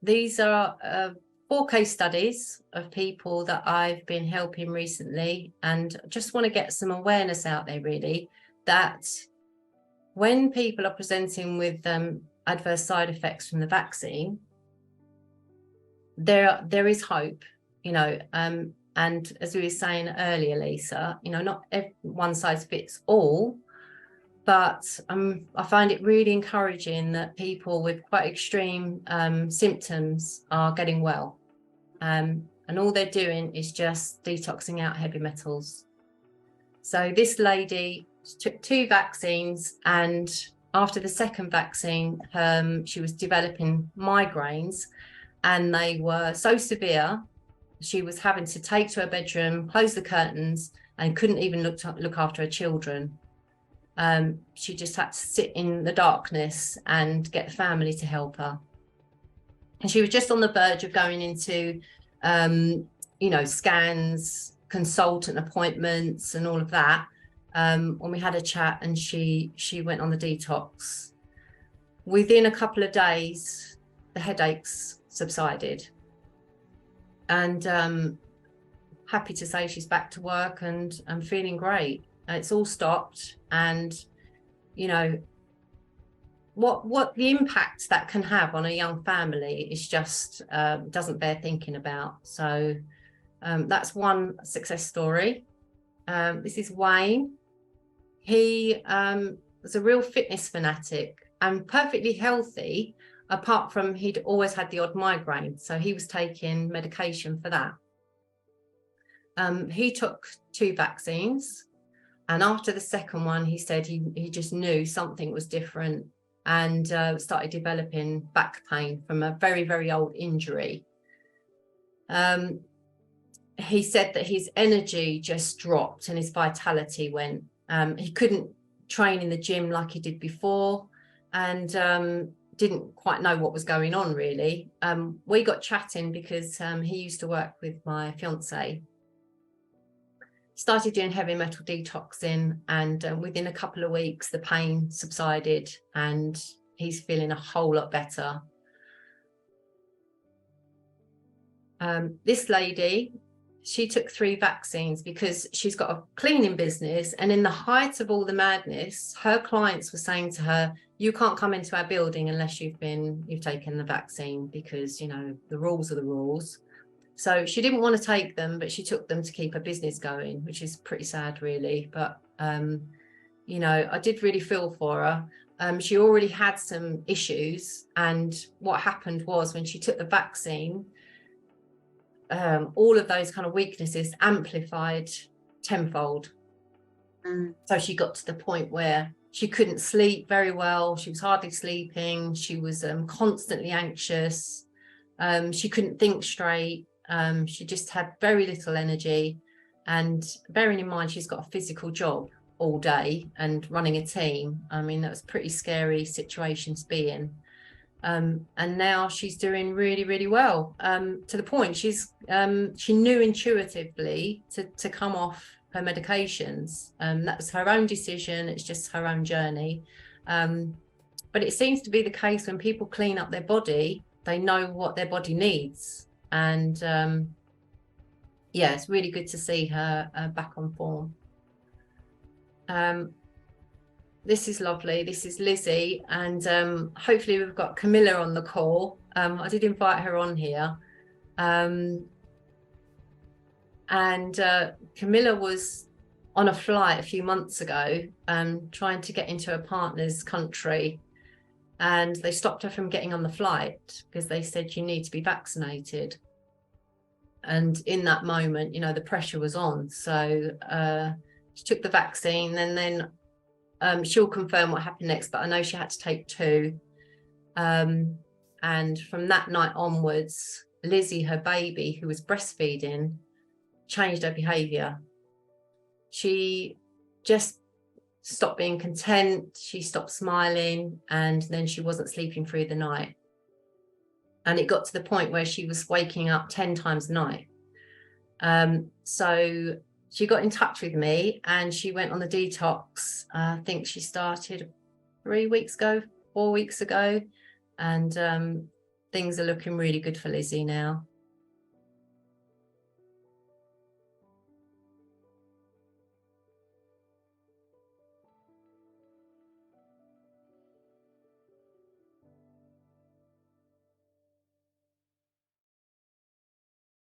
These are 4 case studies of people that I've been helping recently, and just want to get some awareness out there, really, that when people are presenting with adverse side effects from the vaccine, there is hope, and as we were saying earlier, Lisa, not one size fits all, but I find it really encouraging that people with quite extreme symptoms are getting well. And all they're doing is just detoxing out heavy metals. So this lady took 2 vaccines, and after the second vaccine, she was developing migraines, and they were so severe, she was having to take to her bedroom, close the curtains, and couldn't even look after her children. She just had to sit in the darkness and get the family to help her. And she was just on the verge of going into, scans, consultant appointments and all of that. When we had a chat, and she went on the detox. Within a couple of days, the headaches subsided. And happy to say she's back to work and I'm feeling great. It's all stopped. And, what the impact that can have on a young family is just doesn't bear thinking about. So that's one success story. This is Wayne. He was a real fitness fanatic and perfectly healthy, apart from he'd always had the odd migraine. So he was taking medication for that. He took 2 vaccines. And after the second one, he said he just knew something was different, and started developing back pain from a very, very old injury. He said that his energy just dropped and his vitality went. He couldn't train in the gym like he did before, and didn't quite know what was going on, really. We got chatting because he used to work with my fiance. Started doing heavy metal detoxing, and within a couple of weeks the pain subsided and he's feeling a whole lot better. This lady, she took 3 vaccines because she's got a cleaning business, and in the height of all the madness, her clients were saying to her, you can't come into our building unless you've taken the vaccine, because the rules are the rules. So she didn't want to take them, but she took them to keep her business going, which is pretty sad, really. But, I did really feel for her. She already had some issues. And what happened was, when she took the vaccine, all of those kind of weaknesses amplified tenfold. So she got to the point where she couldn't sleep very well. She was hardly sleeping. She was constantly anxious. She couldn't think straight. She just had very little energy, and bearing in mind she's got a physical job all day and running a team, that was a pretty scary situation to be in. And now she's doing really, really well, to the point she knew intuitively to come off her medications. That was her own decision. It's just her own journey. But it seems to be the case when people clean up their body, they know what their body needs. And it's really good to see her back on form. This is lovely. This is Lizzie, and hopefully we've got Camilla on the call. I did invite her on here, and Camilla was on a flight a few months ago, trying to get into her partner's country, and they stopped her from getting on the flight because they said you need to be vaccinated. And in that moment, the pressure was on. So she took the vaccine, and then she'll confirm what happened next, but I know she had to take 2. And from that night onwards, Lizzie, her baby, who was breastfeeding, changed her behavior. She just stopped being content. She stopped smiling, and then she wasn't sleeping through the night. And it got to the point where she was waking up 10 times a night. So she got in touch with me, and she went on the detox. I think she started 3 weeks ago, 4 weeks ago. And things are looking really good for Lizzie now.